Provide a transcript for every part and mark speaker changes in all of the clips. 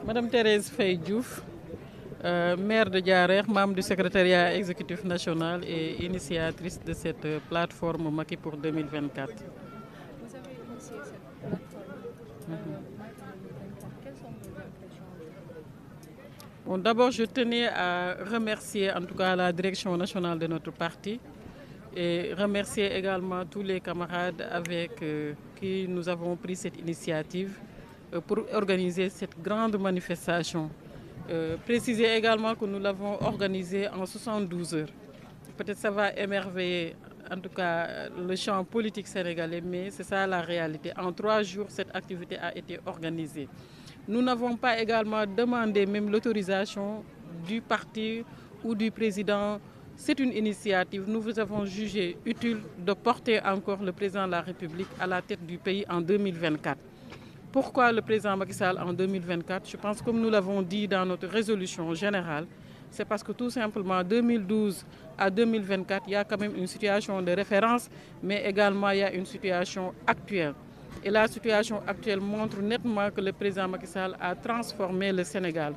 Speaker 1: Madame Thérèse Faye Diouf, maire de Diarère, membre du secrétariat exécutif national et initiatrice de cette plateforme Macky pour 2024.
Speaker 2: Vous avez initié cette plateforme Macky 2024. Quelles sont vos impressions?
Speaker 1: Bon, d'abord, je tenais à remercier en tout cas la direction nationale de notre parti et remercier également tous les camarades avec qui nous avons pris cette initiative pour organiser cette grande manifestation. Préciser également que nous l'avons organisée en 72 heures. Peut-être ça va émerveiller en tout cas le champ politique sénégalais, mais c'est ça la réalité. En 3 jours, cette activité a été organisée. Nous n'avons pas également demandé même l'autorisation du parti ou du président. C'est une initiative. Nous avons jugé utile de porter encore le président de la République à la tête du pays en 2024. Pourquoi le président Macky Sall en 2024? Je pense que comme nous l'avons dit dans notre résolution générale, c'est parce que tout simplement 2012 à 2024, il y a quand même une situation de référence, mais également il y a une situation actuelle. Et la situation actuelle montre nettement que le président Macky Sall a transformé le Sénégal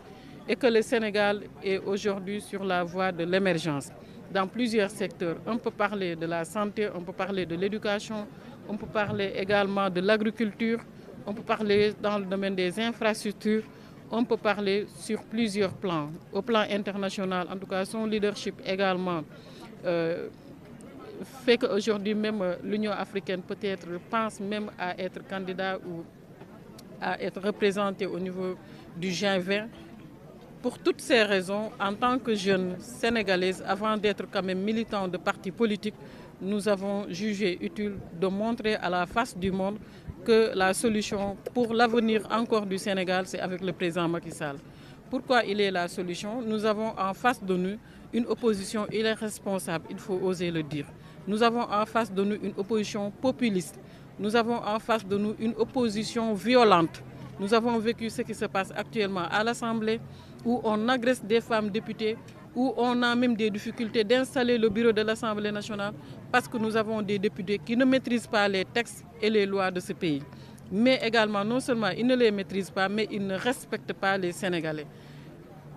Speaker 1: et que le Sénégal est aujourd'hui sur la voie de l'émergence dans plusieurs secteurs. On peut parler de la santé, on peut parler de l'éducation, on peut parler également de l'agriculture, on peut parler dans le domaine des infrastructures, on peut parler sur plusieurs plans. Au plan international, en tout cas, son leadership également fait qu'aujourd'hui même l'Union africaine peut-être pense même à être candidat ou à être représentée au niveau du G20. Pour toutes ces raisons, en tant que jeune sénégalaise, avant d'être quand même militant de partis politiques, nous avons jugé utile de montrer à la face du monde que la solution pour l'avenir encore du Sénégal, c'est avec le président Macky Sall. Pourquoi il est la solution? Nous avons en face de nous une opposition irresponsable, il faut oser le dire. Nous avons en face de nous une opposition populiste. Nous avons en face de nous une opposition violente. Nous avons vécu ce qui se passe actuellement à l'Assemblée, où on agresse des femmes députées, où on a même des difficultés d'installer le bureau de l'Assemblée nationale parce que nous avons des députés qui ne maîtrisent pas les textes et les lois de ce pays. Mais également, non seulement ils ne les maîtrisent pas, mais ils ne respectent pas les Sénégalais.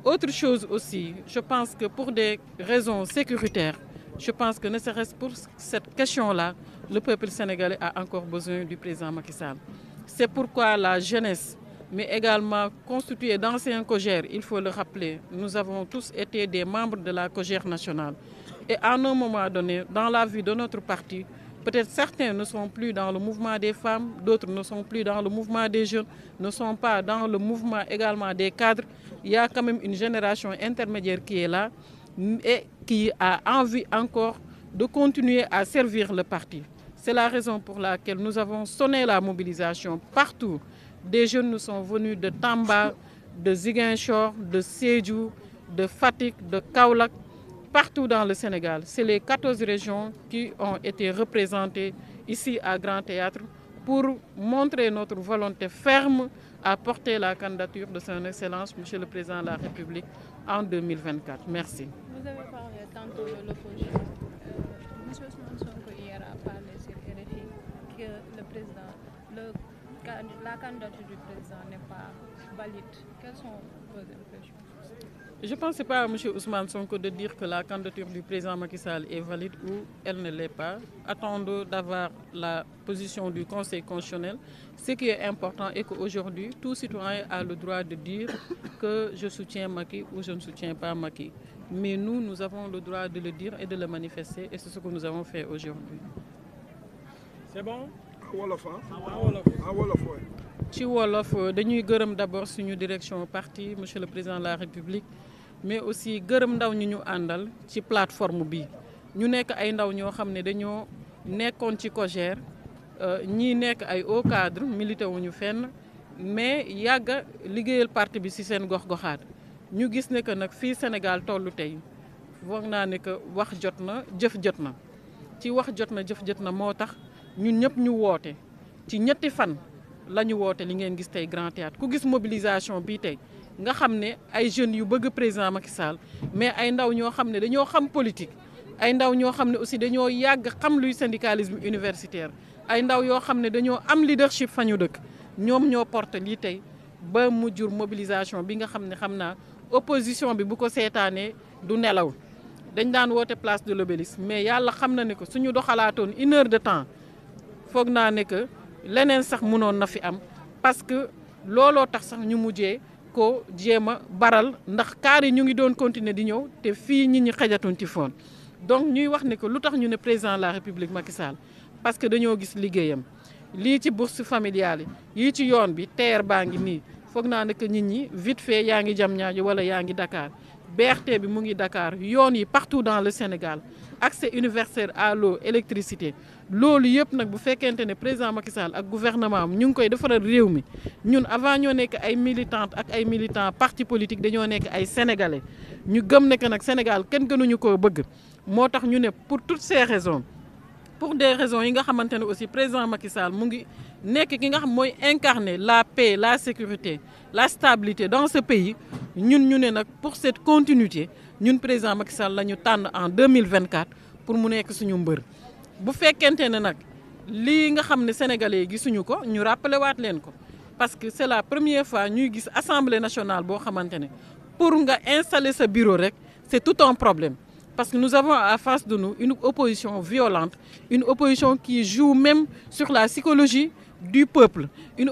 Speaker 1: Autre chose aussi, je pense que pour des raisons sécuritaires, je pense que ne serait-ce pour cette question-là, le peuple sénégalais a encore besoin du président Macky Sall. C'est pourquoi la jeunesse, mais également constituée d'anciens COJER, il faut le rappeler, nous avons tous été des membres de la COJER nationale. Et à un moment donné, dans la vie de notre parti, peut-être certains ne sont plus dans le mouvement des femmes, d'autres ne sont plus dans le mouvement des jeunes, ne sont pas dans le mouvement également des cadres. Il y a quand même une génération intermédiaire qui est là et qui a envie encore de continuer à servir le parti. C'est la raison pour laquelle nous avons sonné la mobilisation partout. Des jeunes nous sont venus de Tamba, de Ziguinchor, de Sédhiou, de Fatick, de Kaolack, partout dans le Sénégal. C'est les 14 régions qui ont été représentées ici à Grand Théâtre pour montrer notre volonté ferme à porter la candidature de son Excellence, Monsieur le Président de la République, en 2024. Merci.
Speaker 2: Vous avez parlé tantôt de l'opposition. Monsieur Ousmane Sonko hier a parlé sur RFI que la candidature du président n'est pas valide. Quelles sont vos impressions?
Speaker 1: Je ne pense pas à M. Ousmane Sonko de dire que la candidature du président Macky Sall est valide ou elle ne l'est pas. Attendons d'avoir la position du Conseil constitutionnel. Ce qui est important est qu'aujourd'hui, tout citoyen a le droit de dire que je soutiens Macky ou je ne soutiens pas Macky. Mais nous avons le droit de le dire et de le manifester et c'est ce que nous avons fait aujourd'hui.
Speaker 3: C'est bon?
Speaker 1: Ci wolof dañuy gërëm d'abord suñu direction parti monsieur le président de la République mais aussi gërëm ndaw ñi ñu àndal ci plateforme bi ñu nekk ay ndaw ñoo xam ne dañoo nekkoon ci COJER ñii nekk ay haut cadre milité wuñu fenn mais yàgga liggéeyal parti bi ci seen gox-goxaat ñu gis ne que nag fii Sénégal tollu tey foog naa ne que wax jot na jëf jot na ci wax jot na jëf jot na moo tax ñun ñëpp ñu woote ci ñetti fan la ñu woote li ngeen gis tey Grand Théâtre ku gis mobilisation bii tey nga xam ne ay jeunes yu bëgg président Macky Sall mais ay ndaw ñoo xam ne dañoo xam politique ay ndaw ñoo xam ne aussi dañoo yàgg xam luy syndicalisme universitaire ay ndaw yoo xam ne dañoo am leadership fa ñu dëkk ñoom ñoo porte lii tey ba mu jur mobilisation bi nga xam ne xam naa opposition bi bu ko seetaanee du nelaw dañ daan woote place de l'Obélisque mais yàlla xam na ne que suñu doxalaatoon 1 heure de temps foog naa ne que leneen sax mënoon na fi am parce que looloo tax sax ñu mujjee ko jéem a baral ndax kaar yi ñu ngi doon continuer di ñëw te fii nit ñi xajatuñ ci foon donc ñuy wax ne que lu tax ñu ne président de la République Macky Sall parce que dañoo gis liggéeyam lii ci bourse familiale yi ci yoon bi TER baa ngi nii foog naa ne que nit ñi vite fait yaa ngi Diamniadio wala yaa ngi Dakar BRT bi mu ngi Dakar yoon yi partout dans le Sénégal accès universel à l'eau électricité loolu yëpp nag bu fekkente ne président Macky Sall ak gouvernement am ñu ngi koy defaral réew mi ñun avant ñoo nekk ay militantes ak ay militants parti politique dañoo nekk ay sénégalais ñu gëm ne que nag Sénégal kenn gënuñu koo bëgg moo tax ñu ne pour toutes ces raisons pour des raisons yi nga xamante ne aussi président Macky Sall mu ngi nekk ki nga xam mooy incarner la paix la sécurité la stabilité dans ce pays ñun ñu ne nag pour cette continuité ñun président Macky Sall la ñu tànn en 2024 pour mu nekk suñu mbër bu fekkente ne nag lii nga xam ne sénégalais yi gisuñu ko ñu rappelé waat leen ko parce que c'est la première fois ñuy gis assemblée nationale boo xamante ne pour nga installer sa bureau rek c'est tout un problème parce que nous avons à face de nous une opposition violente une opposition qui joue même sur la psychologie du peuple une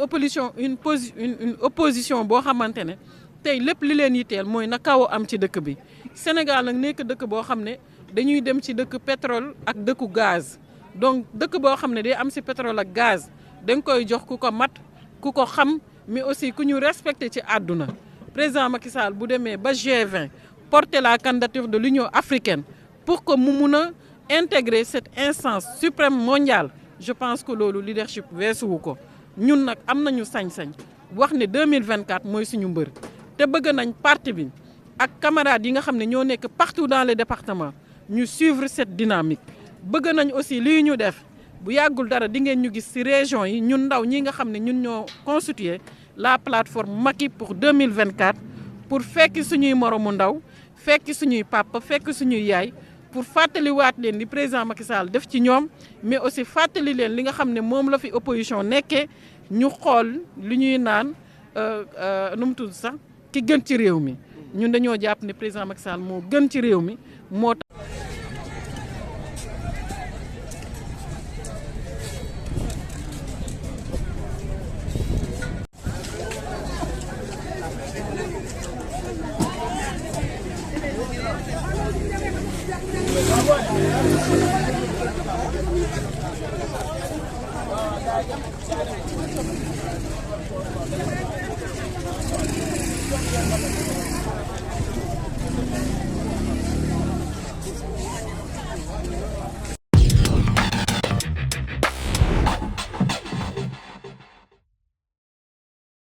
Speaker 1: opposition boo xamante ne tey lépp li leen yitteel mooy na kaw am ci dëkk bi Sénégal nag nekk dëkk boo xam ne dañuy dem ci dëkk pétrole ak dëkku gaz donc dëkk boo xam ne day am ci pétrole ak gaz da nga koy jox ku ko mat ku ko xam mais aussi ku ñu respecté ci àdduna président Macky Sall bu demee ba G20 porter la candidature de l'Union africaine pour que mu mun a intégrer cette instance suprême mondiale je pense que loolu leadership weesuwu ko ñun nag am nañu sañ-sañ wax ne 2024 mooy suñu mbër te bëgg nañ parti bi ak camarades yi nga xam ne ñoo nekk partout dans les départements ñu suivre cette dynamique bëgg nañ aussi lii ñu def bu yàggul dara di ngeen ñu gis ci région yi ñun ndaw ñi nga xam ne ñun ñoo constituer la plateforme Macky pour 2024 pour fekki suñuy moromu ndaw fekki suñuy papa fekki suñuy yaay pour fàttaliwaat leen li président Macky Sall def ci ñoom mais aussi fàttali leen li nga xam ne moom la fi opposition nekkee ñu xool li ñuy naan nu mu tudd sax ki gën ci réew mi ñun dañoo jàpp ne président Macky Sall moo gën ci réew mi moo tax
Speaker 3: Thank you.